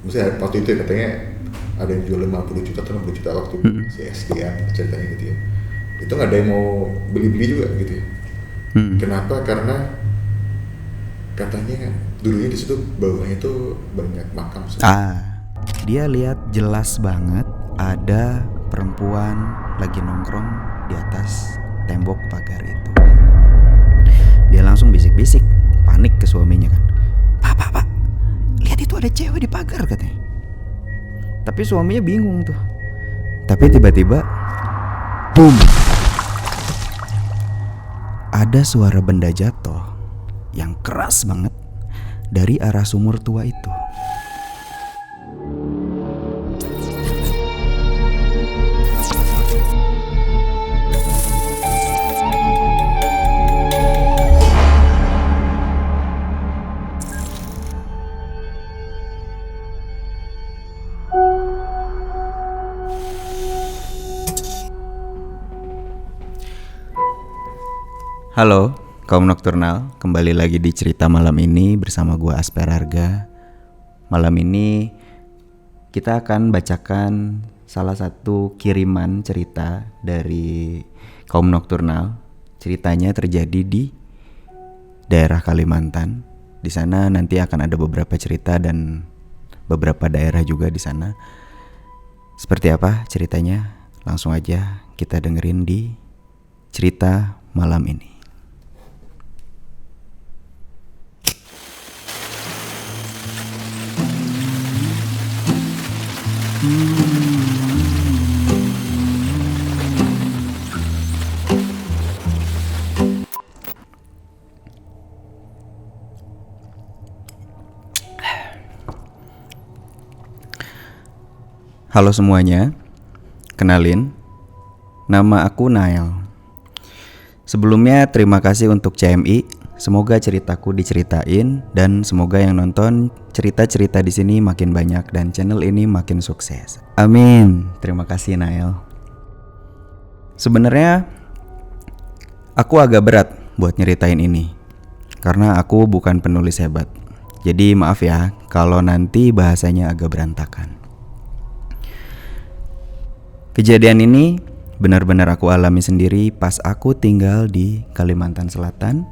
Misalnya waktu itu katanya ada yang jual 50 juta atau 60 juta waktu si SD-an ceritanya gitu ya. Itu nggak ada yang mau beli-beli juga gitu ya. Kenapa? Karena katanya dulunya di situ bawahnya itu banyak makam. Dia lihat jelas banget ada perempuan lagi nongkrong di atas tembok pagar itu. Dia langsung bisik-bisik, panik ke suaminya kan. Pak, lihat itu ada cewek di pagar katanya. Tapi suaminya bingung tuh. Tapi tiba-tiba, boom! Ada suara benda jatuh yang keras banget dari arah sumur tua itu. Halo, kaum nokturnal, kembali lagi di cerita malam ini bersama gua Asper Harga. Malam ini kita akan bacakan salah satu kiriman cerita dari kaum nokturnal. Ceritanya terjadi di daerah Kalimantan. Di sana nanti akan ada beberapa cerita dan beberapa daerah juga di sana. Seperti apa ceritanya? Langsung aja kita dengerin di cerita malam ini. Halo semuanya, kenalin, nama aku Nael. Sebelumnya terima kasih untuk CMI. Semoga ceritaku diceritain dan semoga yang nonton cerita-cerita di sini makin banyak dan channel ini makin sukses. Amin. Terima kasih Nael. Sebenarnya aku agak berat buat nyeritain ini karena aku bukan penulis hebat. Jadi maaf ya kalau nanti bahasanya agak berantakan. Kejadian ini benar-benar aku alami sendiri pas aku tinggal di Kalimantan Selatan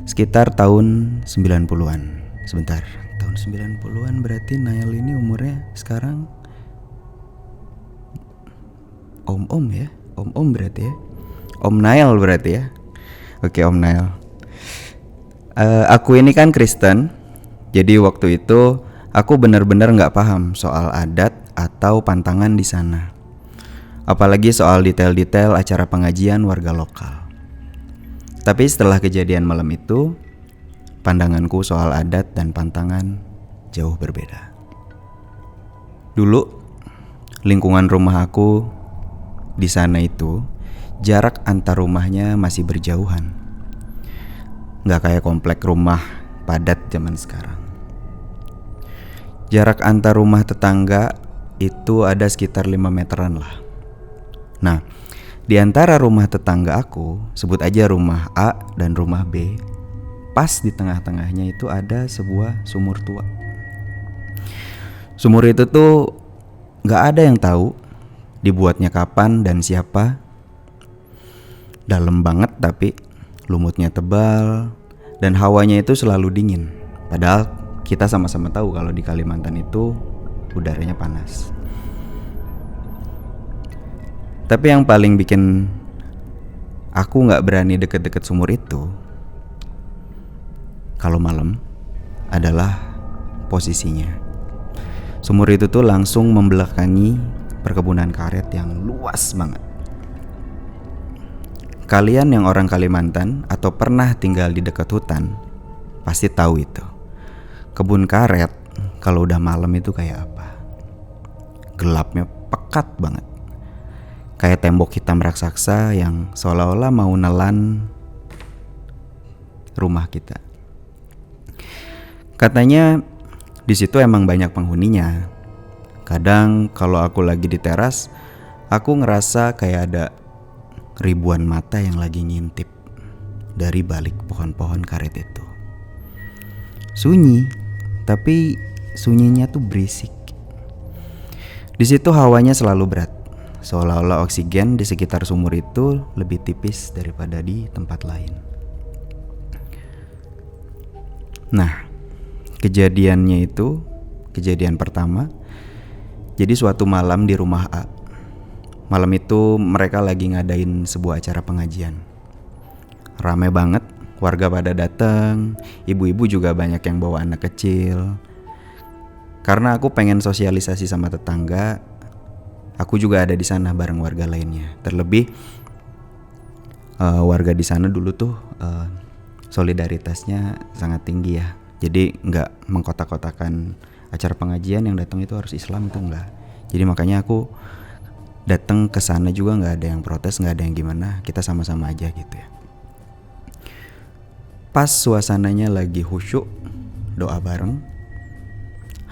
sekitar tahun 90-an. Sebentar, tahun 90-an berarti Nael ini umurnya sekarang Om ya? Om berarti ya? Om Nael berarti ya? Oke, Om Nael. Aku ini kan Kristen, jadi waktu itu aku benar-benar gak paham soal adat atau pantangan di sana. Apalagi soal detail-detail acara pengajian warga lokal. Tapi setelah kejadian malam itu, pandanganku soal adat dan pantangan jauh berbeda. Dulu, lingkungan rumah aku di sana itu, jarak antar rumahnya masih berjauhan. Gak kayak komplek rumah padat zaman sekarang. Jarak antar rumah tetangga itu ada sekitar 5 meteran lah. Nah, di antara rumah tetangga aku, sebut aja rumah A dan rumah B, pas di tengah-tengahnya itu ada sebuah sumur tua. Sumur itu tuh gak ada yang tahu dibuatnya kapan dan siapa. Dalam banget tapi lumutnya tebal dan hawanya itu selalu dingin. Padahal kita sama-sama tahu kalau di Kalimantan itu udaranya panas. Tapi yang paling bikin aku gak berani deket-deket sumur itu kalau malam adalah posisinya. Sumur itu tuh langsung membelakangi perkebunan karet yang luas banget. Kalian yang orang Kalimantan atau pernah tinggal di dekat hutan pasti tahu itu. Kebun karet kalau udah malam itu kayak apa? Gelapnya pekat banget. Kayak tembok hitam raksasa yang seolah-olah mau nelan rumah kita. Katanya di situ emang banyak penghuninya. Kadang kalau aku lagi di teras, aku ngerasa kayak ada ribuan mata yang lagi ngintip dari balik pohon-pohon karet itu. Sunyi, tapi sunyinya tuh berisik. Di situ hawanya selalu berat, seolah-olah oksigen di sekitar sumur itu lebih tipis daripada di tempat lain. Nah, kejadiannya itu kejadian pertama. Jadi suatu malam di rumah A. Malam itu mereka lagi ngadain sebuah acara pengajian. Rame banget, warga pada datang, ibu-ibu juga banyak yang bawa anak kecil. Karena aku pengen sosialisasi sama tetangga, aku juga ada di sana bareng warga lainnya. Terlebih warga di sana dulu tuh solidaritasnya sangat tinggi ya. Jadi nggak mengkotak-kotakan acara pengajian yang datang itu harus Islam, itu enggak. Jadi makanya aku datang ke sana juga nggak ada yang protes, nggak ada yang gimana, kita sama-sama aja gitu ya. Pas suasananya lagi khusyuk, doa bareng,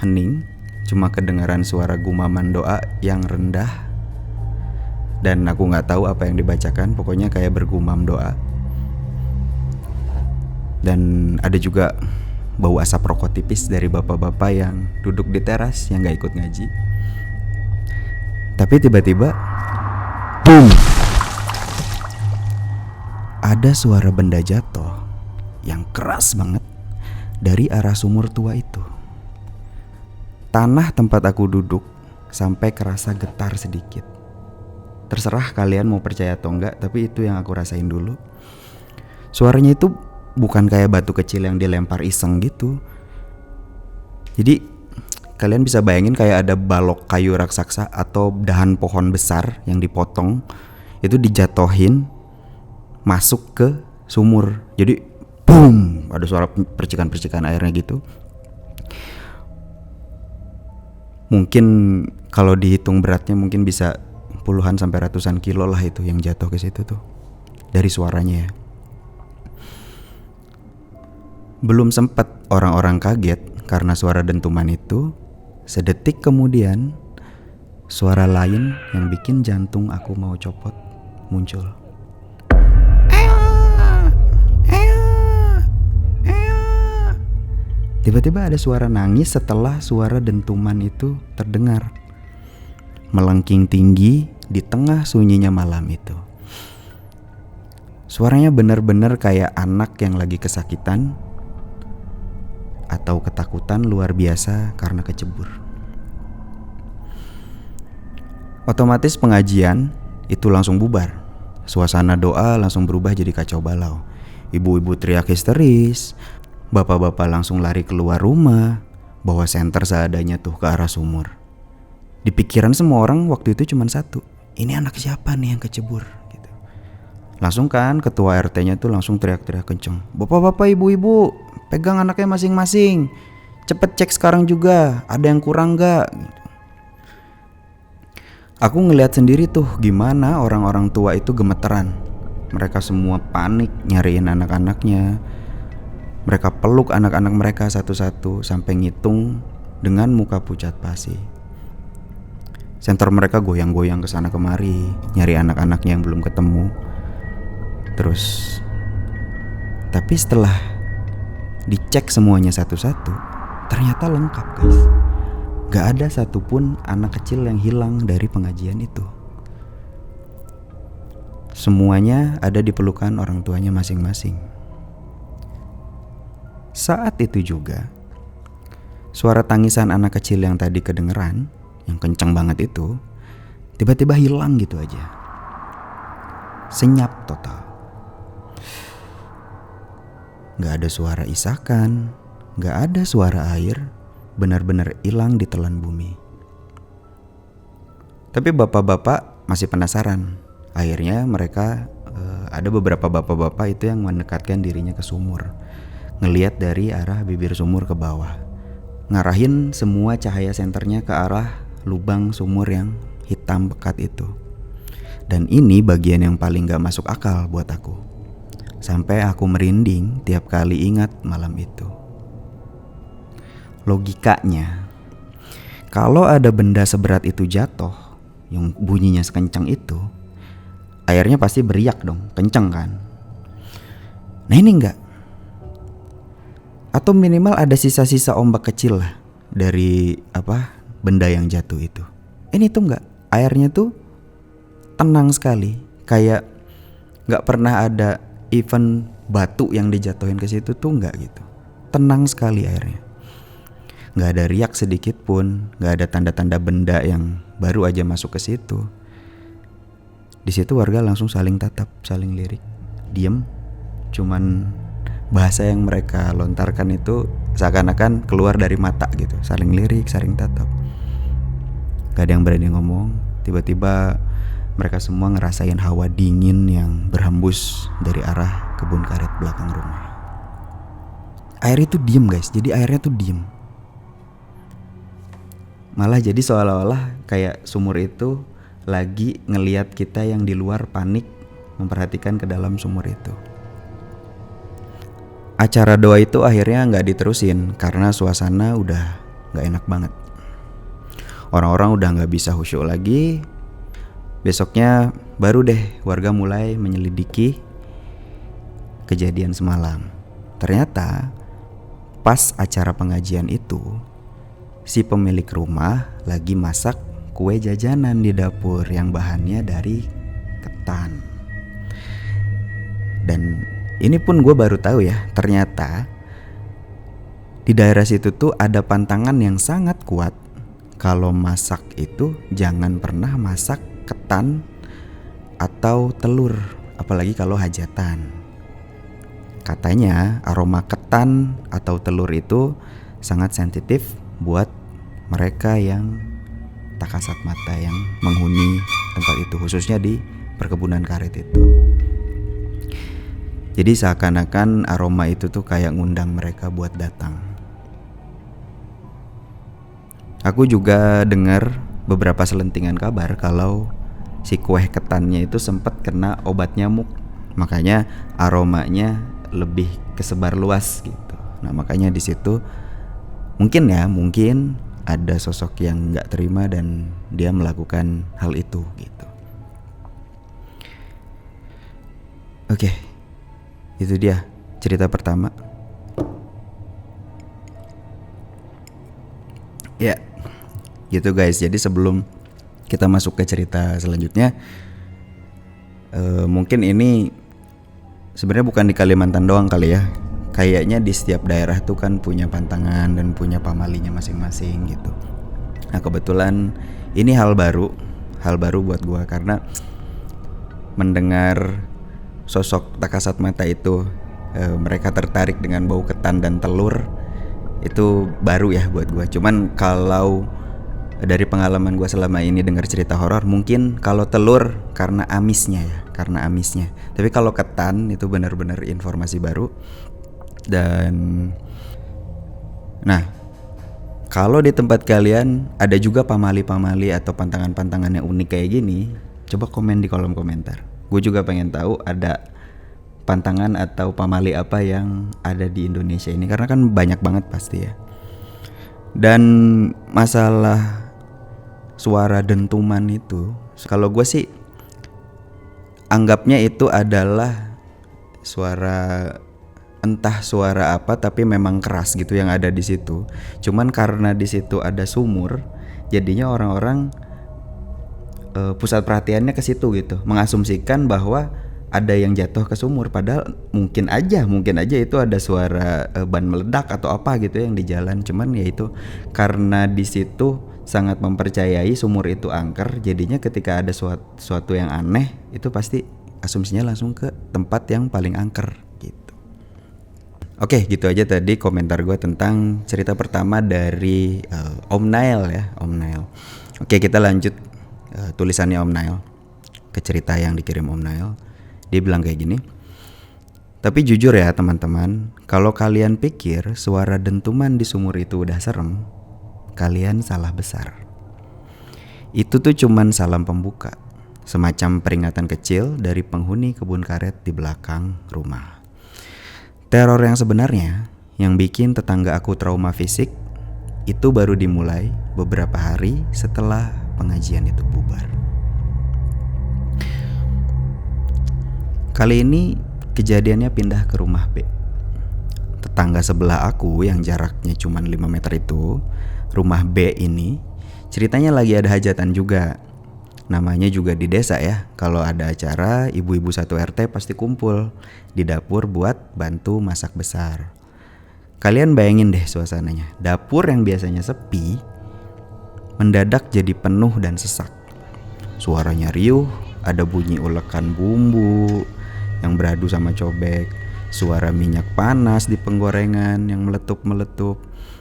hening, cuma kedengaran suara gumaman doa yang rendah. Dan aku gak tahu apa yang dibacakan, pokoknya kayak bergumam doa. Dan ada juga bau asap rokok tipis dari bapak-bapak yang duduk di teras yang gak ikut ngaji. Tapi tiba-tiba, boom! Ada suara benda jatuh yang keras banget dari arah sumur tua itu. Tanah tempat aku duduk sampai kerasa getar sedikit. Terserah kalian mau percaya atau enggak, tapi itu yang aku rasain dulu. Suaranya itu bukan kayak batu kecil yang dilempar iseng gitu. Jadi kalian bisa bayangin kayak ada balok kayu raksasa atau dahan pohon besar yang dipotong, itu dijatohin masuk ke sumur. Jadi boom, ada suara percikan-percikan airnya gitu. Mungkin kalau dihitung beratnya mungkin bisa puluhan sampai ratusan kilo lah itu yang jatuh ke situ tuh dari suaranya ya. Belum sempat orang-orang kaget karena suara dentuman itu, sedetik kemudian suara lain yang bikin jantung aku mau copot muncul. Tiba-tiba ada suara nangis setelah suara dentuman itu terdengar, melengking tinggi di tengah sunyinya malam itu. Suaranya benar-benar kayak anak yang lagi kesakitan atau ketakutan luar biasa karena kecebur. Otomatis pengajian itu langsung bubar. Suasana doa langsung berubah jadi kacau balau. Ibu-ibu teriak histeris, bapak-bapak langsung lari keluar rumah, bawa senter seadanya tuh ke arah sumur. Di pikiran semua orang waktu itu cuma satu, ini anak siapa nih yang kecebur gitu. Langsung kan ketua RT-nya tuh langsung teriak-teriak kenceng, bapak-bapak ibu-ibu pegang anaknya masing-masing, cepet cek sekarang juga, ada yang kurang gak gitu. Aku ngeliat sendiri tuh gimana orang-orang tua itu gemeteran. Mereka semua panik nyariin anak-anaknya. Mereka peluk anak-anak mereka satu-satu sampai ngitung dengan muka pucat pasi. Senter mereka goyang-goyang kesana kemari nyari anak-anaknya yang belum ketemu. Terus, tapi setelah dicek semuanya satu-satu, ternyata lengkap guys. Gak ada satupun anak kecil yang hilang dari pengajian itu. Semuanya ada di pelukan orang tuanya masing-masing. Saat itu juga, suara tangisan anak kecil yang tadi kedengeran, yang kencang banget itu, tiba-tiba hilang gitu aja. Senyap total. Gak ada suara isakan, gak ada suara air, benar-benar hilang ditelan bumi. Tapi bapak-bapak masih penasaran. Akhirnya mereka, ada beberapa bapak-bapak itu yang mendekatkan dirinya ke sumur. Ngeliat dari arah bibir sumur ke bawah, ngarahin semua cahaya senternya ke arah lubang sumur yang hitam pekat itu. Dan ini bagian yang paling gak masuk akal buat aku. Sampai aku merinding tiap kali ingat malam itu. Logikanya, kalau ada benda seberat itu jatuh, yang bunyinya sekencang itu, airnya pasti beriak dong, kenceng kan. Nah ini enggak. Atau minimal ada sisa-sisa ombak kecil lah dari benda yang jatuh itu. Ini tuh enggak, airnya tuh tenang sekali, kayak nggak pernah ada event batu yang dijatuhin ke situ tuh enggak gitu. Tenang sekali airnya. Nggak ada riak sedikit pun, nggak ada tanda-tanda benda yang baru aja masuk ke situ. Di situ warga langsung saling tatap, saling lirik, diem. Cuman bahasa yang mereka lontarkan itu seakan-akan keluar dari mata gitu, saling lirik, saling tatap. Gak ada yang berani ngomong. Tiba-tiba mereka semua ngerasain hawa dingin yang berhembus dari arah kebun karet belakang rumah. Air itu diem guys, jadi airnya tuh diem. Malah jadi seolah-olah kayak sumur itu lagi ngeliat kita yang di luar panik memperhatikan ke dalam sumur itu. Acara doa itu akhirnya gak diterusin karena suasana udah gak enak banget. Orang-orang udah gak bisa khusyuk lagi. Besoknya baru deh warga mulai menyelidiki kejadian semalam. Ternyata pas acara pengajian itu, si pemilik rumah lagi masak kue jajanan di dapur yang bahannya dari ketan. Dan ini pun gue baru tahu ya, ternyata di daerah situ tuh ada pantangan yang sangat kuat. Kalau masak itu jangan pernah masak ketan atau telur, apalagi kalau hajatan. Katanya aroma ketan atau telur itu sangat sensitif buat mereka yang tak kasat mata yang menghuni tempat itu, khususnya di perkebunan karet itu. Jadi seakan-akan aroma itu tuh kayak ngundang mereka buat datang. Aku juga dengar beberapa selentingan kabar kalau si kue ketannya itu sempat kena obat nyamuk. Makanya aromanya lebih kesebar luas gitu. Nah, makanya di situ mungkin ada sosok yang nggak terima dan dia melakukan hal itu gitu. Oke. Itu dia cerita pertama. Ya, gitu guys. Jadi sebelum kita masuk ke cerita selanjutnya, mungkin ini sebenarnya bukan di Kalimantan doang kali ya. Kayaknya di setiap daerah tuh kan punya pantangan dan punya pamalinya masing-masing gitu. Nah kebetulan ini hal baru buat gua karena mendengar sosok tak kasat mata itu, mereka tertarik dengan bau ketan dan telur, itu baru ya buat gue. Cuman kalau dari pengalaman gue selama ini dengar cerita horor, mungkin kalau telur karena amisnya. Tapi kalau ketan itu benar-benar informasi baru. Dan nah, kalau di tempat kalian ada juga pamali-pamali atau pantangan-pantangan yang unik kayak gini, coba komen di kolom komentar. Gue juga pengen tahu ada pantangan atau pamali apa yang ada di Indonesia ini, karena kan banyak banget pasti ya. Dan masalah suara dentuman itu, kalau gue sih anggapnya itu adalah entah suara apa tapi memang keras gitu yang ada di situ. Cuman karena di situ ada sumur, jadinya orang-orang pusat perhatiannya ke situ gitu, mengasumsikan bahwa ada yang jatuh ke sumur, padahal mungkin aja itu ada suara ban meledak atau apa gitu yang di jalan. Cuman ya itu karena di situ sangat mempercayai sumur itu angker, jadinya ketika ada suatu yang aneh itu pasti asumsinya langsung ke tempat yang paling angker gitu. Oke, gitu aja tadi komentar gue tentang cerita pertama dari Om Nail ya, Om Nail. Oke, kita lanjut tulisannya Om Nail ke cerita yang dikirim Om Nail. Dia bilang kayak gini. Tapi jujur ya teman-teman, kalau kalian pikir suara dentuman di sumur itu udah serem, kalian salah besar. Itu tuh cuman salam pembuka, semacam peringatan kecil dari penghuni kebun karet di belakang rumah. Teror yang sebenarnya yang bikin tetangga aku trauma fisik itu baru dimulai beberapa hari setelah pengajian itu bubar. Kali ini kejadiannya pindah ke rumah B. Tetangga sebelah aku yang jaraknya cuma 5 meter itu rumah B ini ceritanya lagi ada hajatan juga. Namanya juga di desa ya. Kalau ada acara, ibu-ibu satu RT pasti kumpul di dapur buat bantu masak besar. Kalian bayangin deh suasananya. Dapur yang biasanya sepi mendadak jadi penuh dan sesak. Suaranya riuh, ada bunyi ulekan bumbu yang beradu sama cobek, suara minyak panas di penggorengan yang meletup-meletup,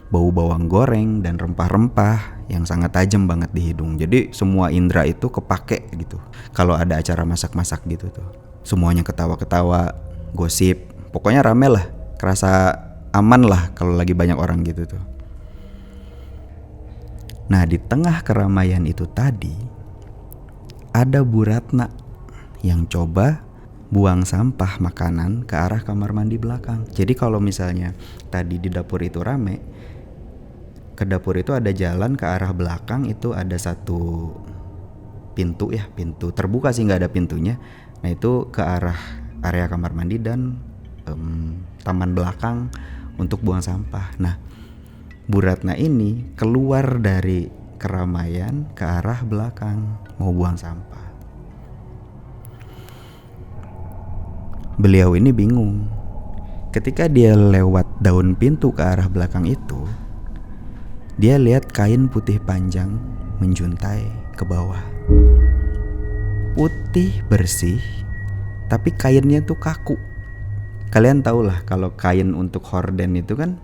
bau bawang goreng dan rempah-rempah yang sangat tajam banget di hidung. Jadi semua indera itu kepake gitu kalau ada acara masak-masak gitu tuh. Semuanya ketawa-ketawa, gosip, pokoknya rame lah, kerasa aman lah kalau lagi banyak orang gitu tuh. Nah, di tengah keramaian itu tadi ada Bu Ratna yang coba buang sampah makanan ke arah kamar mandi belakang. Jadi kalau misalnya tadi di dapur itu rame, ke dapur itu ada jalan ke arah belakang, itu ada satu pintu ya, pintu terbuka sih, nggak ada pintunya. Nah itu ke arah area kamar mandi dan taman belakang untuk buang sampah. Nah Bu Ratna ini keluar dari keramaian ke arah belakang mau buang sampah. Beliau ini bingung. Ketika dia lewat daun pintu ke arah belakang itu, dia lihat kain putih panjang menjuntai ke bawah. Putih bersih, tapi kainnya tuh kaku. Kalian tahu lah kalau kain untuk horden itu kan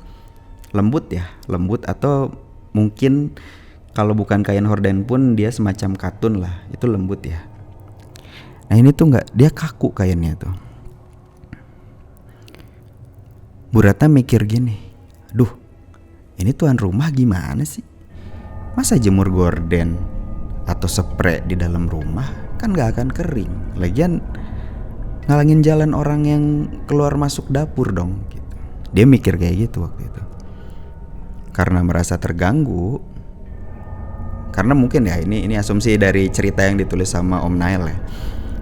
lembut ya, lembut, atau mungkin kalau bukan kain horden pun dia semacam katun lah, itu lembut ya. Nah ini tuh enggak, dia kaku kainnya tuh. Bu Ratna mikir gini, duh ini tuan rumah gimana sih? Masa jemur gorden atau spray di dalam rumah kan gak akan kering. Lagian ngalangin jalan orang yang keluar masuk dapur dong gitu. Dia mikir kayak gitu waktu itu. Karena merasa terganggu, karena mungkin ya ini asumsi dari cerita yang ditulis sama Om Nail ya.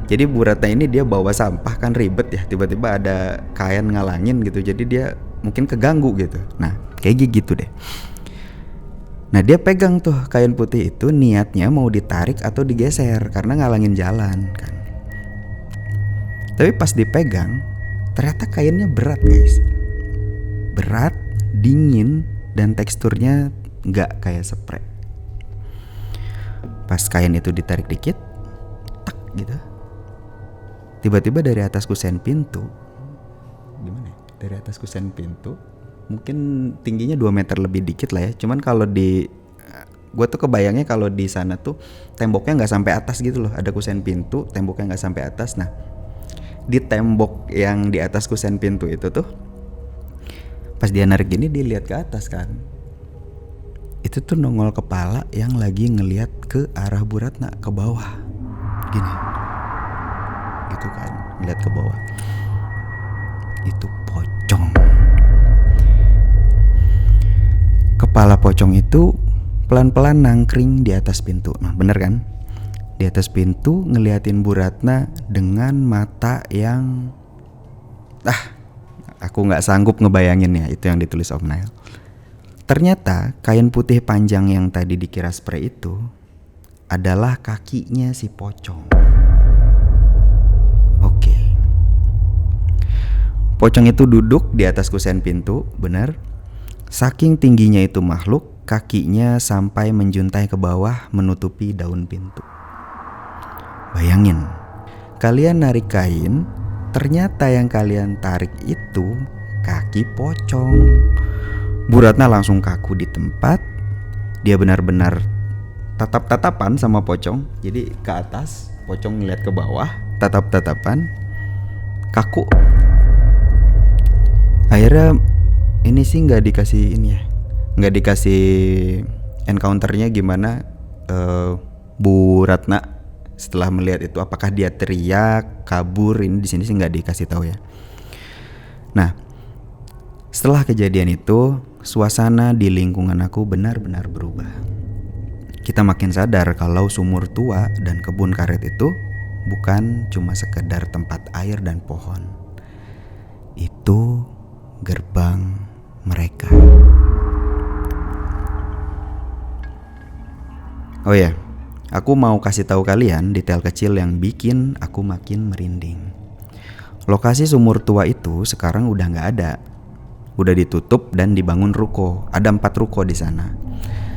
Jadi Bu Ratna ini dia bawa sampah kan ribet ya, tiba-tiba ada kain ngalangin gitu, jadi dia mungkin keganggu gitu. Nah kayak gitu deh. Nah dia pegang tuh kain putih itu, niatnya mau ditarik atau digeser karena ngalangin jalan kan. Tapi pas dipegang ternyata kainnya berat guys. Berat, dingin, dan teksturnya gak kayak spray. Pas kain itu ditarik dikit, tak gitu, tiba-tiba dari atas kusen pintu, gimana ya? Dari atas kusen pintu, mungkin tingginya 2 meter lebih dikit lah ya. Cuman kalau gue tuh kebayangnya kalau di sana tuh temboknya nggak sampai atas gitu loh. Ada kusen pintu, temboknya nggak sampai atas. Nah, di tembok yang di atas kusen pintu itu tuh, pas dia narik gini, dia lihat ke atas kan. Itu tuh nongol kepala yang lagi ngelihat ke arah Bu Ratna ke bawah, gini. Gitu kan, ngeliat ke bawah. Itu pocong. Kepala pocong itu pelan-pelan nangkring di atas pintu. Nah bener kan, di atas pintu ngeliatin Bu Ratna dengan mata yang aku gak sanggup ngebayanginnya. Itu yang ditulis Om Nail. Ternyata kain putih panjang yang tadi dikira spray itu adalah kakinya si pocong. Pocong itu duduk di atas kusen pintu, benar. Saking tingginya itu makhluk, kakinya sampai menjuntai ke bawah menutupi daun pintu. Bayangin, kalian narik kain, ternyata yang kalian tarik itu kaki pocong. Bu Ratna langsung kaku di tempat. Dia benar-benar tatap-tatapan sama pocong. Jadi ke atas, pocong ngeliat ke bawah, tatap-tatapan, kaku. Akhirnya ini sih nggak dikasih encounternya gimana. Bu Ratna setelah melihat itu, apakah dia teriak, kabur, ini di sini sih nggak dikasih tahu ya. Nah, setelah kejadian itu, suasana di lingkungan aku benar-benar berubah. Kita makin sadar kalau sumur tua dan kebun karet itu bukan cuma sekedar tempat air dan pohon. Itu gerbang mereka. Oh ya, aku mau kasih tahu kalian detail kecil yang bikin aku makin merinding. Lokasi sumur tua itu sekarang udah nggak ada, udah ditutup dan dibangun ruko. Ada 4 ruko di sana.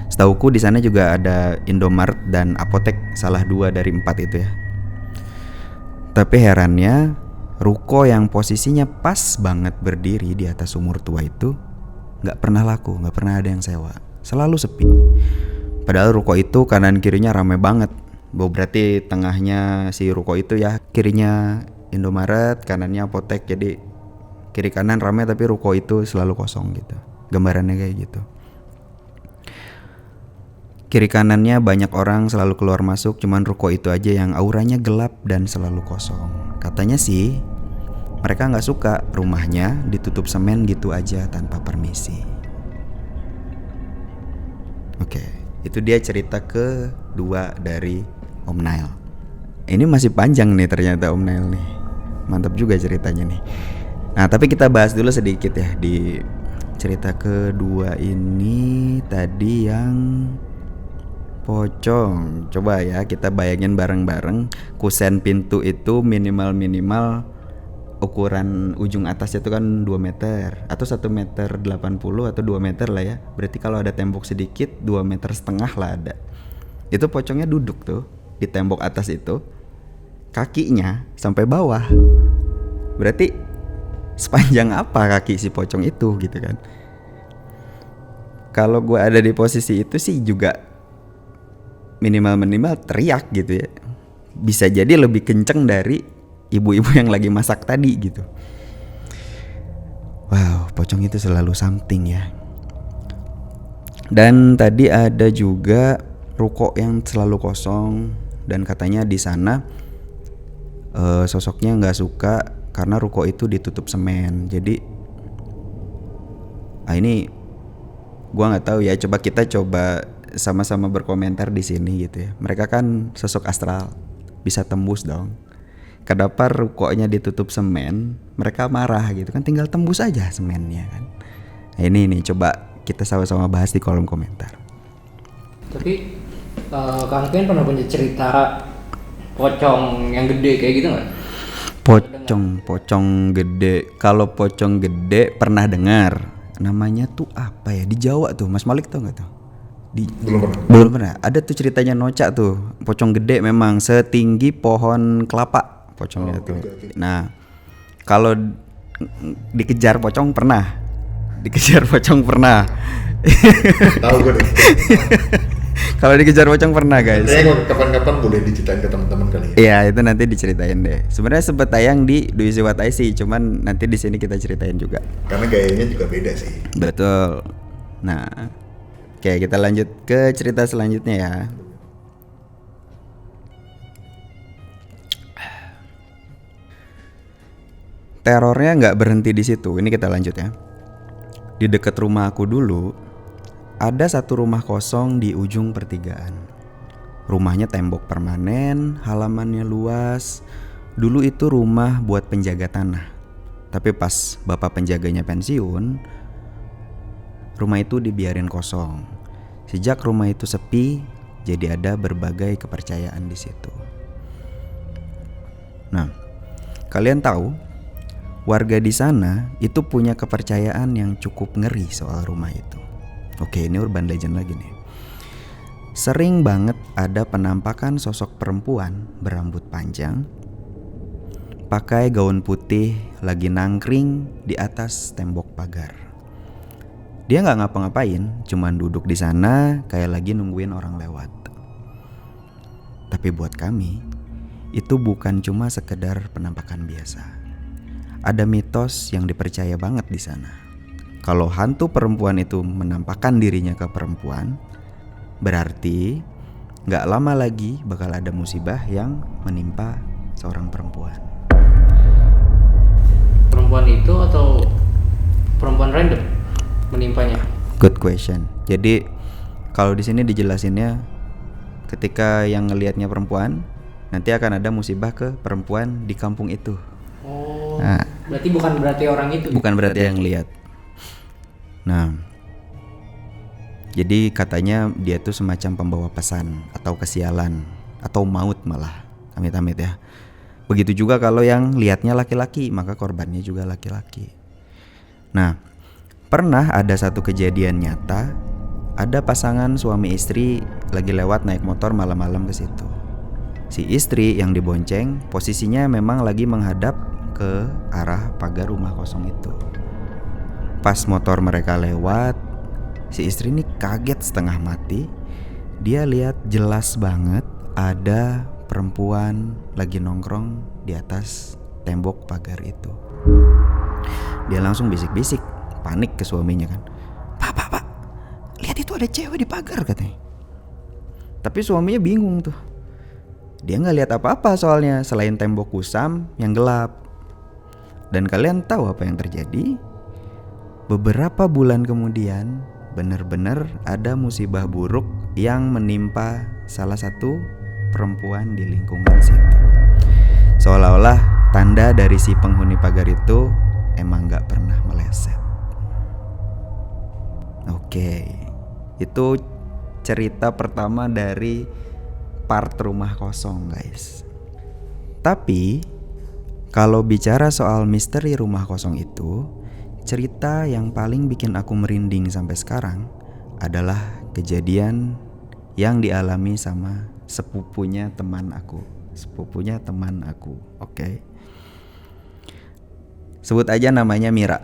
Setauku di sana juga ada Indomaret dan apotek, salah 2 dari 4 itu ya. Tapi herannya, ruko yang posisinya pas banget berdiri di atas sumur tua itu nggak pernah laku, nggak pernah ada yang sewa, selalu sepi. Padahal ruko itu kanan kirinya rame banget. Berarti tengahnya si ruko itu ya, kirinya Indomaret, kanannya apotek. Jadi kiri kanan rame tapi ruko itu selalu kosong gitu. Gambarannya kayak gitu. Kiri kanannya banyak orang selalu keluar masuk, cuman ruko itu aja yang auranya gelap dan selalu kosong. Katanya sih mereka gak suka rumahnya ditutup semen gitu aja tanpa permisi. Oke, itu dia cerita kedua dari Om Nail. Ini masih panjang nih ternyata Om Nail nih. Mantap juga ceritanya nih. Nah tapi kita bahas dulu sedikit ya di cerita kedua ini. Tadi yang pocong. Coba ya kita bayangin bareng-bareng. Kusen pintu itu minimal ukuran ujung atasnya itu kan 2 meter atau 1 meter 80 atau 2 meter lah ya. Berarti kalau ada tembok sedikit 2 meter setengah lah ada. Itu pocongnya duduk tuh di tembok atas itu, kakinya sampai bawah. Berarti sepanjang apa kaki si pocong itu gitu kan. Kalau gue ada di posisi itu sih juga minimal teriak gitu ya. Bisa jadi lebih kenceng dari ibu-ibu yang lagi masak tadi gitu. Wow, pocong itu selalu something ya. Dan tadi ada juga ruko yang selalu kosong dan katanya di sana sosoknya nggak suka karena ruko itu ditutup semen. Jadi ini gua nggak tahu ya. Kita coba sama-sama berkomentar di sini gitu ya. Mereka kan sosok astral, bisa tembus dong. Kenapa rukonya ditutup semen? Mereka marah gitu kan, tinggal tembus aja semennya kan. Nah, ini nih coba kita sama-sama bahas di kolom komentar. Tapi Kang Ken pernah punya cerita pocong yang gede kayak gitu nggak? Pocong gede. Kalau pocong gede pernah dengar. Namanya tuh apa ya? Di Jawa tuh, Mas Malik tau nggak tuh? Belum pernah. Ada tuh ceritanya Noca tuh. Pocong gede memang setinggi pohon kelapa. Pocongnya tuh. Okay. Nah, kalau dikejar pocong pernah. Tahu gue deh. Kalau dikejar pocong pernah guys. Kapan-kapan boleh diceritain ke teman-teman kali ya. Iya, itu nanti diceritain deh. Sebenarnya sempat tayang di Do You See What I See, cuman nanti di sini kita ceritain juga. Karena gayanya juga beda sih. Betul. Nah, oke kita lanjut ke cerita selanjutnya ya. Terornya nggak berhenti di situ. Ini kita lanjut ya. Di dekat rumah aku dulu, ada satu rumah kosong di ujung pertigaan. Rumahnya tembok permanen, halamannya luas. Dulu itu rumah buat penjaga tanah. Tapi pas bapak penjaganya pensiun, rumah itu dibiarin kosong. Sejak rumah itu sepi, jadi ada berbagai kepercayaan di situ. Nah, kalian tahu? Warga di sana itu punya kepercayaan yang cukup ngeri soal rumah itu. Oke, ini urban legend lagi nih. Sering banget ada penampakan sosok perempuan berambut panjang, pakai gaun putih, lagi nangkring di atas tembok pagar. Dia nggak ngapa-ngapain, cuman duduk di sana kayak lagi nungguin orang lewat. Tapi buat kami, itu bukan cuma sekedar penampakan biasa. Ada mitos yang dipercaya banget di sana. Kalau hantu perempuan itu menampakkan dirinya ke perempuan, berarti gak lama lagi bakal ada musibah yang menimpa seorang perempuan. Perempuan itu atau perempuan random menimpanya? Good question. Jadi kalau di sini dijelasinnya, ketika yang ngelihatnya perempuan, nanti akan ada musibah ke perempuan di kampung itu. Oh, nah, berarti bukan berarti orang itu. Bukan berarti yang lihat. Nah, Jadi katanya dia tuh semacam pembawa pesan atau kesialan atau maut malah, amit-amit ya. Begitu juga kalau yang lihatnya laki-laki, maka korbannya juga laki-laki. Nah, pernah ada satu kejadian nyata, ada pasangan suami istri lagi lewat naik motor malam-malam ke situ. Si istri yang dibonceng posisinya memang lagi menghadap ke arah pagar rumah kosong itu. Pas motor mereka lewat, si istri ini kaget setengah mati. Dia lihat jelas banget ada perempuan lagi nongkrong di atas tembok pagar itu. Dia langsung bisik-bisik, panik ke suaminya kan. Pak, lihat itu ada cewek di pagar katanya. Tapi suaminya bingung tuh. Dia gak lihat apa-apa soalnya selain tembok kusam yang gelap. Dan kalian tahu apa yang terjadi? Beberapa bulan kemudian benar-benar ada musibah buruk yang menimpa salah satu perempuan di lingkungan situ. Seolah-olah tanda dari si penghuni pagar itu emang gak pernah meleset. Oke, itu cerita pertama dari part rumah kosong guys. Tapi kalau bicara soal misteri rumah kosong itu, cerita yang paling bikin aku merinding sampai sekarang adalah kejadian yang dialami sama sepupunya teman aku. Oke. Sebut aja namanya Mira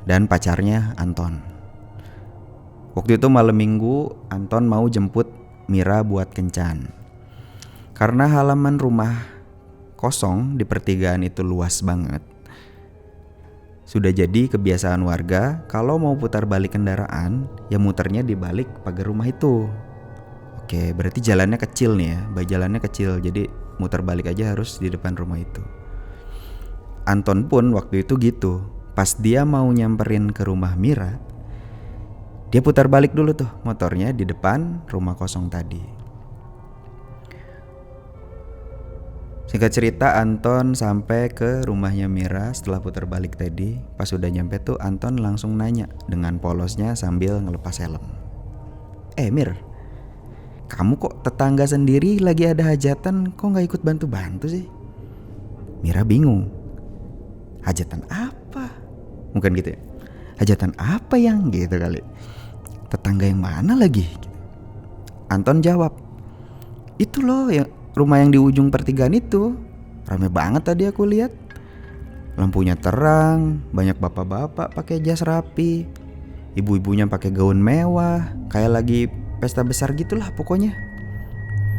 dan pacarnya Anton. Waktu itu malam minggu, Anton mau jemput Mira buat kencan. Karena halaman rumah kosong di pertigaan itu luas banget, sudah jadi kebiasaan warga kalau mau putar balik kendaraan, ya muternya di balik pagar rumah itu. Oke, berarti jalannya kecil nih ya, jalannya kecil, jadi muter balik aja harus di depan rumah itu. Anton pun waktu itu gitu, pas dia mau nyamperin ke rumah Mira, dia putar balik dulu tuh motornya di depan rumah kosong tadi. Singkat cerita, Anton sampai ke rumahnya Mira setelah putar balik tadi. Pas udah nyampe tuh Anton langsung nanya dengan polosnya sambil ngelepas helm. Mir, kamu kok tetangga sendiri lagi ada hajatan, kok gak ikut bantu-bantu sih? Mira bingung. Hajatan apa? Bukan gitu ya? Hajatan apa yang gitu kali? Tetangga yang mana lagi? Anton jawab, itu loh yang rumah yang di ujung pertigaan itu. Rame banget tadi aku lihat. Lampunya terang, banyak bapak-bapak pakai jas rapi, ibu-ibunya pakai gaun mewah, kayak lagi pesta besar gitulah pokoknya.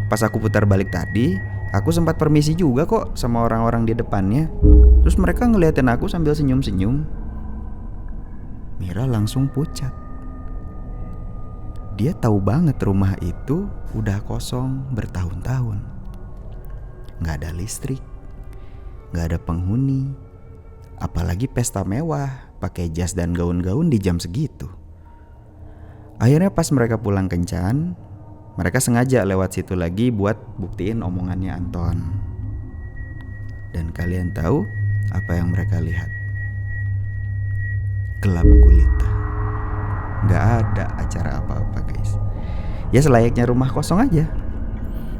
Pas aku putar balik tadi, aku sempat permisi juga kok sama orang-orang di depannya. Terus mereka ngeliatin aku sambil senyum-senyum. Mira langsung pucat. Dia tahu banget rumah itu udah kosong bertahun-tahun. Gak ada listrik, gak ada penghuni, apalagi pesta mewah pakai jas dan gaun-gaun di jam segitu. Akhirnya pas mereka pulang kencan, mereka sengaja lewat situ lagi buat buktiin omongannya Anton. Dan kalian tahu apa yang mereka lihat? Gelap gulita. Gak ada acara apa-apa guys. Ya selayaknya rumah kosong aja.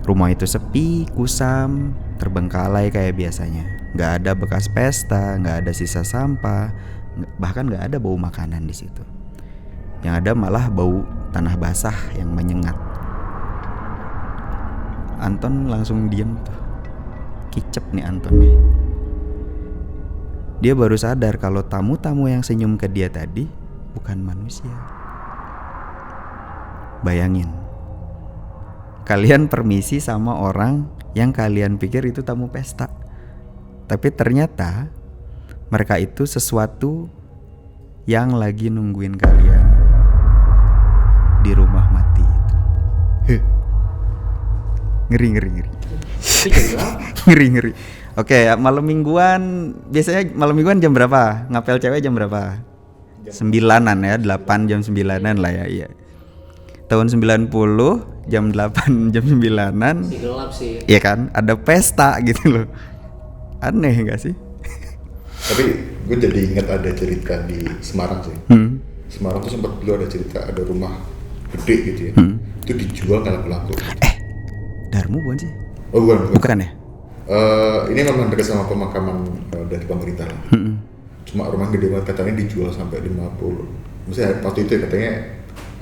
Rumah itu sepi, kusam, terbengkalai kayak biasanya. Gak ada bekas pesta, gak ada sisa sampah, bahkan gak ada bau makanan di situ. Yang ada malah bau tanah basah yang menyengat. Anton langsung diem tuh. Kicep nih Anton nih. Dia baru sadar kalau tamu-tamu yang senyum ke dia tadi bukan manusia. Bayangin, kalian permisi sama orang yang kalian pikir itu tamu pesta, tapi ternyata mereka itu sesuatu yang lagi nungguin kalian di rumah mati itu. Ngeri. Ngeri. Oke, malam mingguan, biasanya malam mingguan jam berapa? Ngapel cewek jam berapa? 9-an ya, 8 jam 9-an lah ya, iya. Tahun 90 jam 8 jam 9-an. Si gelap sih. Iya kan, ada pesta gitu loh. Aneh gak sih? Tapi gue jadi ingat ada cerita di Semarang sih. Semarang tuh sempat dulu ada cerita ada rumah gede gitu ya. Itu dijual nggak laku-laku. Darmo bukan sih? Oh bukan. Bukan ya? Ini memang dekat sama pemakaman dari pemerintah lah. Cuma rumah gede banget, katanya dijual sampai 50. Maksudnya waktu itu ya, katanya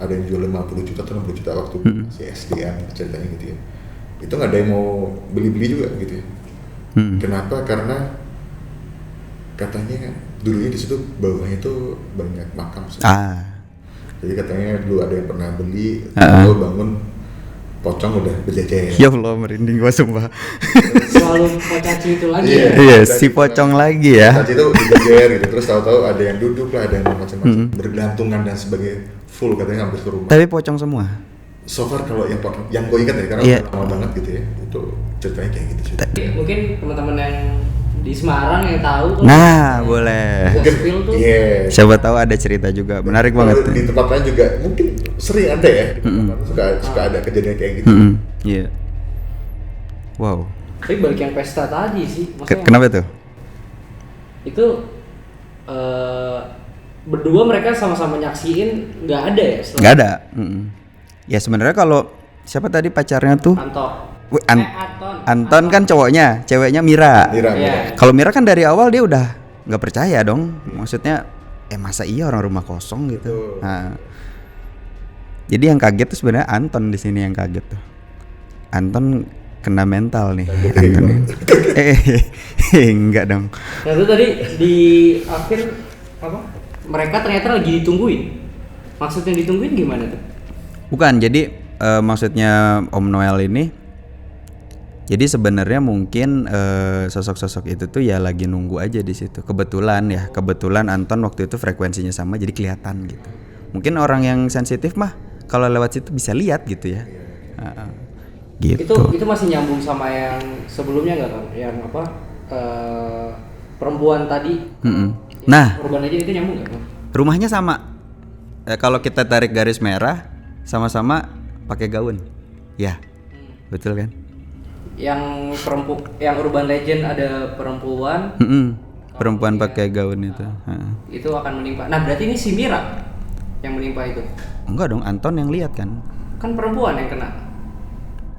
ada yang jual 50 juta atau 60 juta waktu si SD-an ceritanya gitu ya. Itu nggak ada yang mau beli-beli juga gitu ya. Kenapa? Karena katanya dulunya di situ bawahnya itu banyak makam. Jadi katanya dulu ada yang pernah beli, lalu bangun pocong udah berjejer. Ya Allah, merinding gua sumpah. Selalu pocaci itu lagi ya. Iya, si pocong lagi ya. Pocaci itu berjejer gitu, terus tahu-tahu ada yang duduk lah, ada yang macam-macam, bergelantungan dan sebagai full katanya hampir ke rumah. Tapi pocong semua. So far kalau yang gue ingat ya, karena udah lama banget gitu ya, itu ceritanya kayak gitu sih. Mungkin teman-teman yang di Semarang yang tahu. Nah, boleh. Mungkin, yeah. Siapa tahu ada cerita juga, menarik banget. Di tempat lain juga mungkin sering ada ya, suka ada kejadian kayak gitu. Iya. Wow. Tapi balik yang pesta tadi sih, Kenapa tuh? Itu berdua mereka sama-sama nyaksiin nggak ada ya? Nggak ada. Ya sebenarnya kalau siapa tadi pacarnya tuh? Anton kan cowoknya, ceweknya Mira. Yeah. Kalau Mira kan dari awal dia udah nggak percaya dong. Maksudnya, masa iya orang rumah kosong gitu. Nah, jadi yang kaget tuh sebenarnya Anton di sini yang kaget tuh. Anton kena mental nih. Anton. Enggak dong. Nah itu tadi di akhir apa? Mereka ternyata lagi ditungguin. Maksudnya ditungguin gimana tuh? Bukan, jadi maksudnya Om Noel ini, jadi sebenarnya mungkin sosok-sosok itu tuh ya lagi nunggu aja di situ. Kebetulan Anton waktu itu frekuensinya sama, jadi kelihatan gitu. Mungkin orang yang sensitif mah kalau lewat situ bisa lihat gitu ya. Gitu. Itu masih nyambung sama yang sebelumnya nggak kan? Yang apa? Perempuan tadi. Nah, Urban Legend itu nyambung nggak? Rumahnya sama. Kalau kita tarik garis merah, sama-sama pakai gaun. Ya, betul kan? Yang Urban Legend ada perempuan. Perempuan pakai gaun itu. Itu akan menimpa. Nah berarti ini si Mira yang menimpa itu? Enggak dong, Anton yang lihat kan? Kan perempuan yang kena.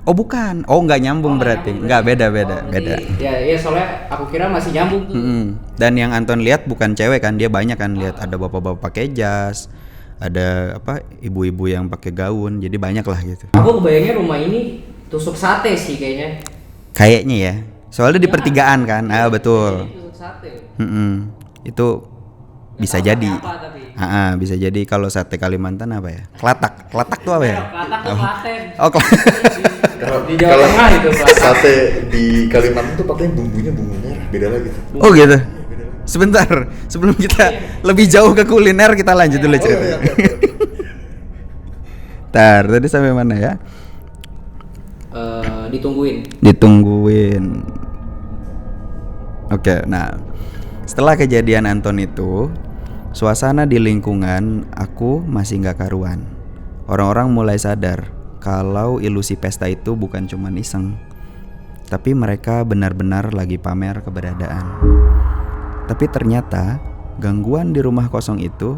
Oh bukan, nggak nyambung berarti. Nggak, beda. Ya soalnya aku kira masih nyambung tuh. Dan yang Anton lihat bukan cewek kan, dia banyak kan lihat, ada bapak-bapak pakai jas, ada ibu-ibu yang pakai gaun, jadi banyak lah gitu. Aku kebayangnya rumah ini tusuk sate sih kayaknya. Kayaknya ya, soalnya di pertigaan kan, betul. Tusuk sate. Itu bisa jadi. Bisa jadi. Kalau sate Kalimantan apa ya? Kelatak tuh apa ya? Kelatak tuh Klaten. Oh, di Jawa Tengah itu sate di Kalimantan tuh pakai bumbunya bumbu merah, beda lagi tuh. Oh gitu. Sebentar, sebelum kita lebih jauh ke kuliner, kita lanjut dulu cerita. Tadi sampai mana ya? Ditungguin. Oke, nah setelah kejadian Anton itu, suasana di lingkungan aku masih nggak karuan. Orang-orang mulai sadar kalau ilusi pesta itu bukan cuma iseng, tapi mereka benar-benar lagi pamer keberadaan. Tapi ternyata gangguan di rumah kosong itu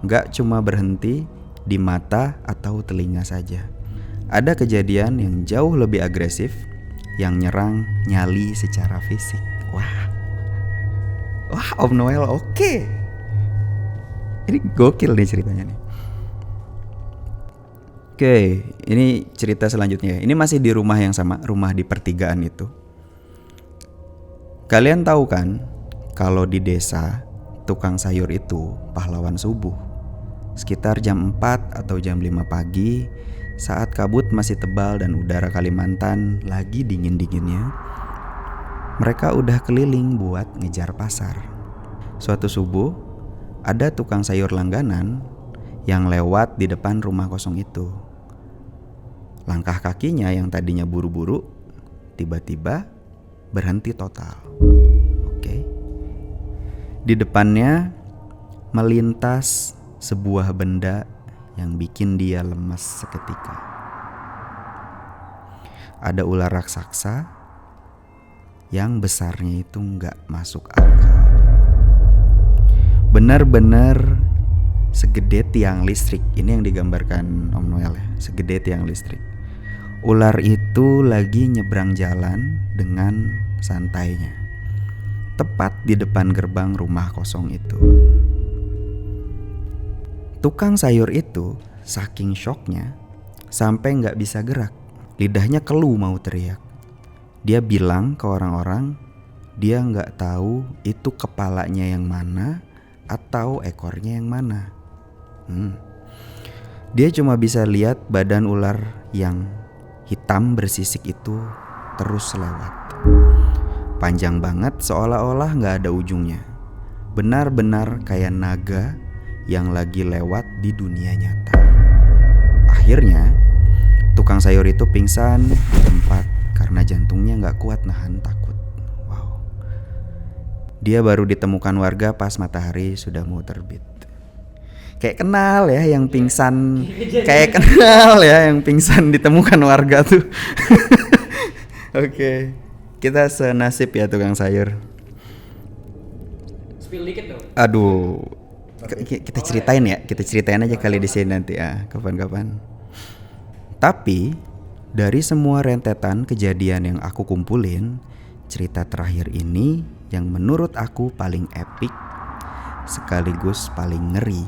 nggak cuma berhenti di mata atau telinga saja. Ada kejadian yang jauh lebih agresif yang nyerang nyali secara fisik. Wah, Om Noel oke. Ini gokil nih ceritanya nih. Oke, ini cerita selanjutnya. Ini masih di rumah yang sama, rumah di pertigaan itu. Kalian tahu kan, kalau di desa tukang sayur itu pahlawan subuh. Sekitar jam 4 atau jam 5 pagi, saat kabut masih tebal dan udara Kalimantan lagi dingin-dinginnya, mereka udah keliling buat ngejar pasar. Suatu subuh, ada tukang sayur langganan yang lewat di depan rumah kosong itu. Langkah kakinya yang tadinya buru-buru tiba-tiba berhenti total. Oke. Di depannya melintas sebuah benda yang bikin dia lemas seketika. Ada ular raksasa yang besarnya itu nggak masuk akal. Benar-benar segede tiang listrik. Ini yang digambarkan Om Noel ya, segede tiang listrik. Ular itu lagi nyebrang jalan dengan santainya, tepat di depan gerbang rumah kosong itu. Tukang sayur itu saking syoknya sampai gak bisa gerak. Lidahnya kelu mau teriak. Dia bilang ke orang-orang dia gak tahu itu kepalanya yang mana atau ekornya yang mana. Dia cuma bisa lihat badan ular yang hitam bersisik itu terus lewat. Panjang banget, seolah-olah gak ada ujungnya. Benar-benar kayak naga yang lagi lewat di dunia nyata. Akhirnya tukang sayur itu pingsan di tempat karena jantungnya gak kuat nahan takut. Wow. Dia baru ditemukan warga pas matahari sudah mau terbit. Kayak kenal ya yang pingsan. Kayak kenal ya yang pingsan ditemukan warga tuh. Oke. Kita senasib ya tukang sayur. Spill dikit dong. Aduh. Kita ceritain ya, kita ceritain aja kali di sini nanti ya, kapan-kapan. Tapi dari semua rentetan kejadian yang aku kumpulin, cerita terakhir ini yang menurut aku paling epic sekaligus paling ngeri.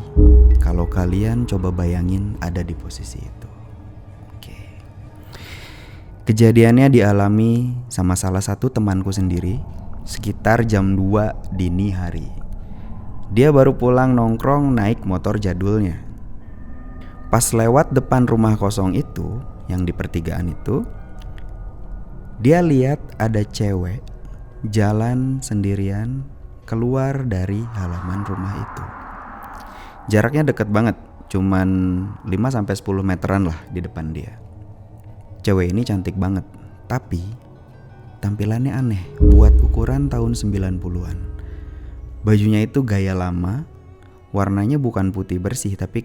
Kalau kalian coba bayangin ada di posisi itu. Oke. Kejadiannya dialami sama salah satu temanku sendiri sekitar jam 2 dini hari. Dia baru pulang nongkrong naik motor jadulnya. Pas lewat depan rumah kosong itu, yang di pertigaan itu, dia lihat ada cewek jalan sendirian keluar dari halaman rumah itu. Jaraknya deket banget, cuman 5-10 meteran lah di depan dia. Cewek ini cantik banget, tapi tampilannya aneh buat ukuran tahun 90-an. Bajunya itu gaya lama, warnanya bukan putih bersih tapi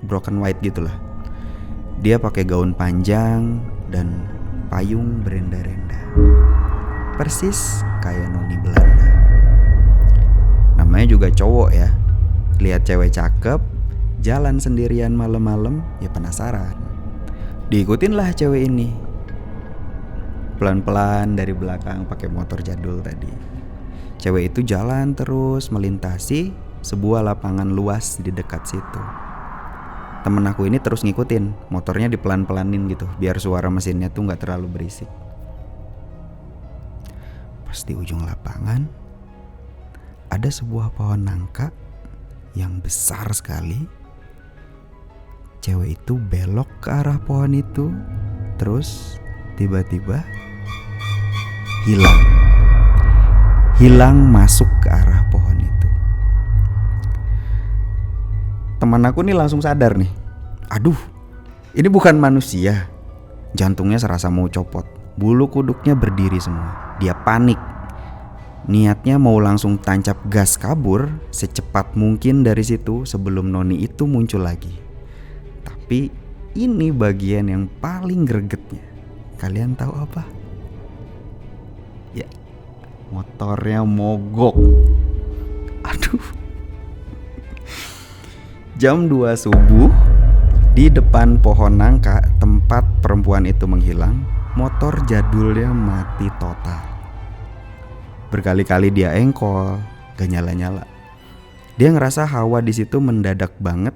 broken white gitulah. Dia pakai gaun panjang dan payung berenda-renda, persis kayak noni Belanda. Namanya juga cowok ya. Lihat cewek cakep jalan sendirian malam-malam, ya penasaran. Diikutin lah cewek ini. Pelan-pelan dari belakang pakai motor jadul tadi. Cewek itu jalan terus melintasi sebuah lapangan luas di dekat situ. Temen aku ini terus ngikutin, motornya dipelan-pelanin gitu biar suara mesinnya tuh gak terlalu berisik. Pas di ujung lapangan ada sebuah pohon nangka yang besar sekali. Cewek itu belok ke arah pohon itu, terus tiba-tiba hilang masuk ke arah pohon itu. Teman aku nih langsung sadar nih. Aduh, ini bukan manusia. Jantungnya serasa mau copot. Bulu kuduknya berdiri semua. Dia panik. Niatnya mau langsung tancap gas kabur secepat mungkin dari situ sebelum noni itu muncul lagi. Tapi ini bagian yang paling gregetnya. Kalian tahu apa? Ya, motornya mogok. Aduh. Jam 2 subuh di depan pohon nangka tempat perempuan itu menghilang, motor jadulnya mati total. Berkali-kali dia engkol, gak nyala-nyala. Dia ngerasa hawa di situ mendadak banget,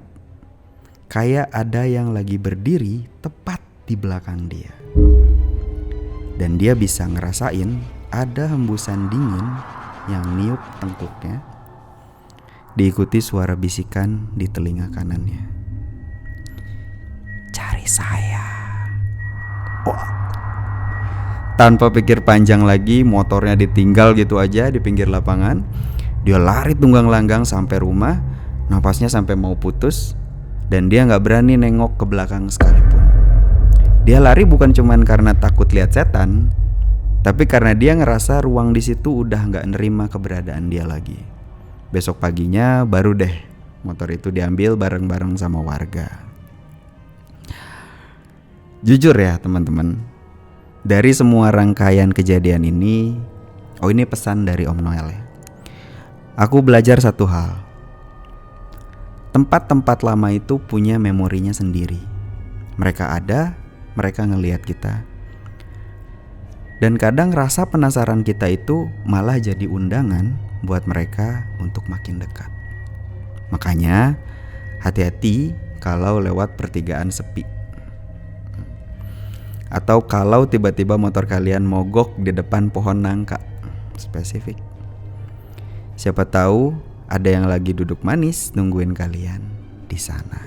kayak ada yang lagi berdiri tepat di belakang dia. Dan dia bisa ngerasain ada hembusan dingin yang niup tengkuknya, diikuti suara bisikan di telinga kanannya. Cari saya. Oh. Tanpa pikir panjang lagi, motornya ditinggal gitu aja di pinggir lapangan. Dia lari tunggang langgang sampai rumah, napasnya sampai mau putus, dan dia gak berani nengok ke belakang sekalipun. Dia lari bukan cuman karena takut lihat setan, tapi karena dia ngerasa ruang di situ udah gak nerima keberadaan dia lagi. Besok paginya baru deh motor itu diambil bareng-bareng sama warga. Jujur ya teman-teman, dari semua rangkaian kejadian ini, ini pesan dari Om Noel ya. Aku belajar satu hal. tempat-tempat lama itu punya memorinya sendiri. Mereka ada, mereka ngelihat kita. Dan kadang rasa penasaran kita itu malah jadi undangan buat mereka untuk makin dekat. Makanya hati-hati kalau lewat pertigaan sepi. Atau kalau tiba-tiba motor kalian mogok di depan pohon nangka. Spesifik. Siapa tahu ada yang lagi duduk manis nungguin kalian di sana.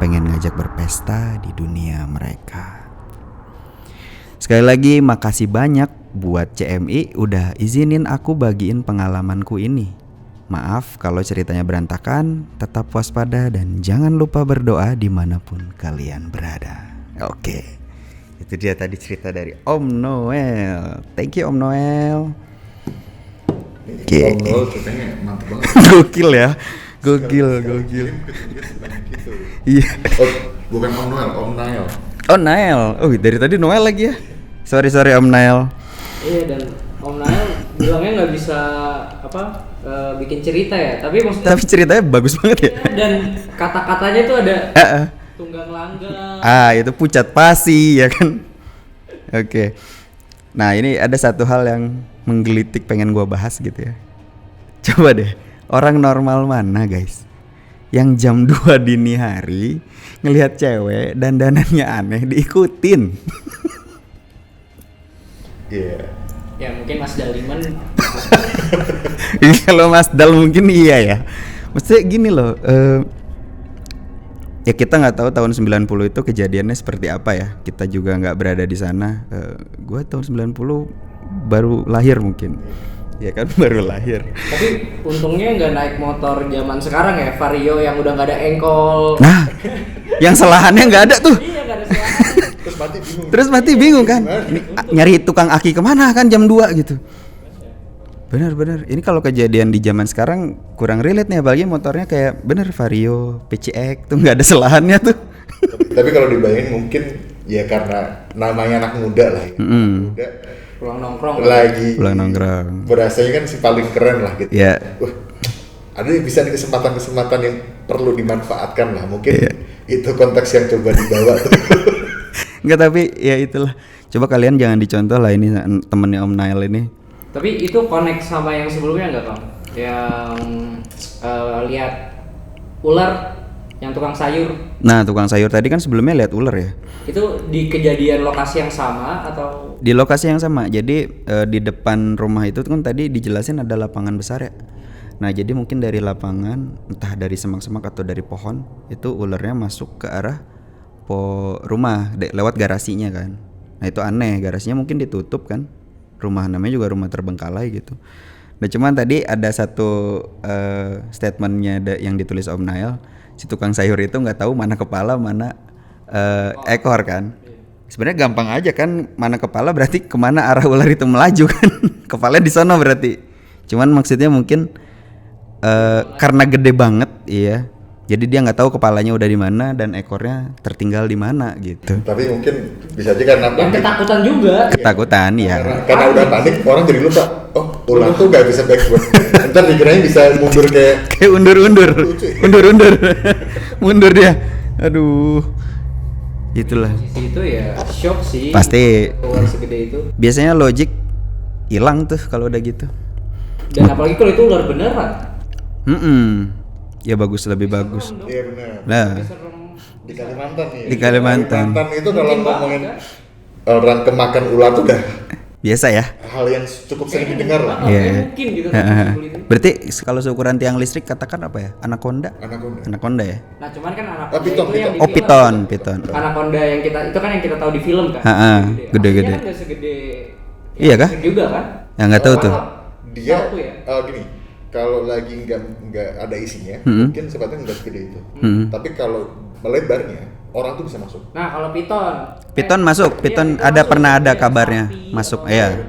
Pengen ngajak berpesta di dunia mereka. Sekali lagi makasih banyak buat CMI udah izinin aku bagiin pengalamanku ini. Maaf kalau ceritanya berantakan, tetap waspada dan jangan lupa berdoa dimanapun kalian berada. Oke, itu dia tadi cerita dari Om Noel. Thank you Om Noel. Om Noel ceritanya mantap banget. Gokil ya, gokil. Iya. Oh, bukan Om Noel, Om Nael. Oh Nael, oh dari tadi Noel lagi ya. Sorry Om Nael. Iya, dan Om Nael bilangnya nggak bisa bikin cerita ya, tapi maksudnya Tapi ceritanya bagus banget ya. dan kata-katanya tuh ada tunggang langgang. Itu pucat pasi ya kan. Oke. Nah ini ada satu hal yang menggelitik pengen gua bahas gitu ya. Coba deh, orang normal mana guys yang jam 2 dini hari ngelihat cewek dan dandannya aneh diikutin? Iya. Ya mungkin Mas Daliman. Kalau Mas Dal mungkin iya ya. Maksudnya gini loh, ya kita nggak tahu tahun 90 itu kejadiannya seperti apa ya. Kita juga nggak berada di sana. Gue tahun 90 baru lahir mungkin. Ya kan baru lahir. Tapi untungnya nggak naik motor zaman sekarang ya, Vario yang udah nggak ada engkol. Nah, yang selahannya nggak ada tuh. Iya, nggak ada selahan. Terus mati bingung kan. Ini nyari tukang aki kemana kan jam 2 gitu. Bener. Ini kalau kejadian di zaman sekarang kurang relate nih, apalagi motornya kayak bener Vario, PCX tuh nggak ada selahannya tuh. Tapi kalau dibayangin mungkin ya karena namanya anak muda lah ya. Muda Pulang nongkrong. pulang nongkrong. Berasanya kan si paling keren lah gitu. Iya. Wah, ada bisa nih kesempatan yang perlu dimanfaatkan lah. Mungkin itu konteks yang coba dibawa tuh. Enggak, tapi ya itulah. Coba kalian jangan dicontoh lah ini temennya Om Nail ini. Tapi itu connect sama yang sebelumnya nggak Bang? Yang lihat ular yang tukang sayur. Nah, tukang sayur tadi kan sebelumnya lihat ular ya. Itu di kejadian lokasi yang sama atau? Di lokasi yang sama. Jadi di depan rumah itu kan tadi dijelasin ada lapangan besar ya. Nah, jadi mungkin dari lapangan, entah dari semak-semak atau dari pohon, itu ularnya masuk ke arah rumah lewat garasinya kan. Nah, itu aneh, garasinya mungkin ditutup kan. Rumah namanya juga rumah terbengkalai gitu. Nah, cuman tadi ada satu statementnya yang ditulis Om Nail, si tukang sayur itu nggak tahu mana kepala mana ekor kan. Sebenarnya gampang aja kan, mana kepala berarti kemana arah ular itu melaju kan. Kepalanya di sana berarti. Cuman maksudnya mungkin karena gede banget, iya. Jadi dia nggak tahu kepalanya udah di mana dan ekornya tertinggal di mana gitu. Tapi mungkin bisa aja karena yang ketakutan juga. Ketakutan ya. Karena udah panik, orang jadi lupa. Oh, ular tuh nggak bisa backward. Ntar dikirain bisa mundur kayak undur. Mundur dia. Aduh. Itulah. Posisi itu ya shock sih. Pasti. Ular segede itu. Biasanya logik hilang tuh kalau udah gitu. Dan apalagi kalau itu ular beneran. Ya bagus, lebih bagus. Iya benar. Nah, Di Kalimantan nih. Di Kalimantan itu kalau Mungkin ngomongin banget, orang kemakan ular tuh udah biasa ya. hal yang cukup sering didengar lah. Iya. Mungkin gitu. Berarti kalau seukuran tiang listrik katakan apa ya? Anaconda ya? Nah, cuman kan Oh, piton, itu yang di Oh, film. piton. Anaconda yang kita itu tahu di film kan. Gede-gede. Aslinya kan nggak segede. Iya kah? Juga kan? Ya nggak tahu tuh. Dia Tahu ya? gini, kalau lagi nggak ada isinya, mungkin sepatunya nggak segede itu. Tapi kalau melebarnya, orang tuh bisa masuk. Nah, kalau Piton masuk, piton pernah ada kabarnya masuk, ya.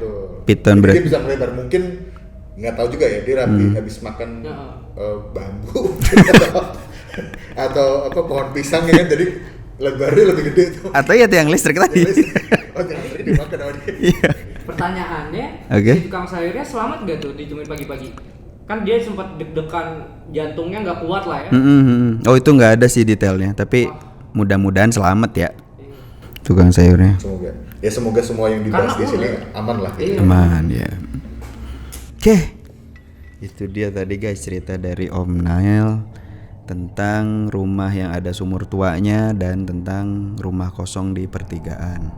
Piton Jadi berarti. dia bisa melebar, mungkin nggak tahu juga ya, dia habis makan bambu atau pohon pisang ya kan, jadi lebarnya lebih gede tuh. Atau ya tiang listrik tadi. Oh, jangan lagi dimakan sama dia. Iya. Pertanyaannya, Oke. si tukang sayurnya selamat nggak tuh ditemuin pagi-pagi? kan dia sempat deg-degan, jantungnya nggak kuat lah ya. Oh itu nggak ada sih detailnya, tapi mudah-mudahan selamat ya tukang sayurnya. Semoga semua yang dibahas Karena di sini ular. aman lah. Iya. Aman ya. Oke, itu dia tadi guys cerita dari Om Nael tentang rumah yang ada sumur tuanya dan tentang rumah kosong di pertigaan.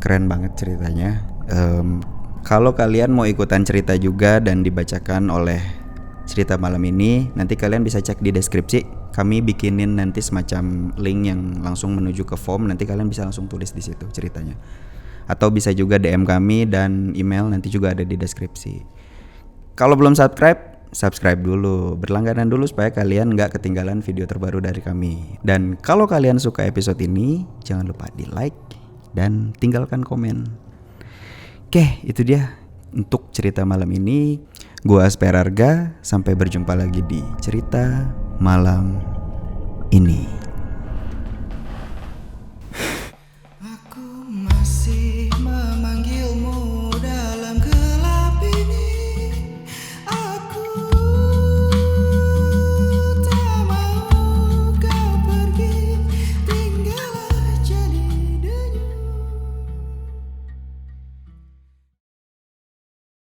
Keren banget ceritanya. Kalau kalian mau ikutan cerita juga dan dibacakan oleh cerita malam ini, nanti kalian bisa cek di deskripsi. Kami bikinin nanti semacam link yang langsung menuju ke form. Nanti kalian bisa langsung tulis di situ ceritanya. Atau bisa juga DM kami dan email nanti juga ada di deskripsi. Kalau belum subscribe dulu, berlangganan dulu supaya kalian nggak ketinggalan video terbaru dari kami. Dan kalau kalian suka episode ini, jangan lupa di like dan tinggalkan komen. Oke, itu dia untuk cerita malam ini. Gua Asper Arga, sampai berjumpa lagi di cerita malam ini.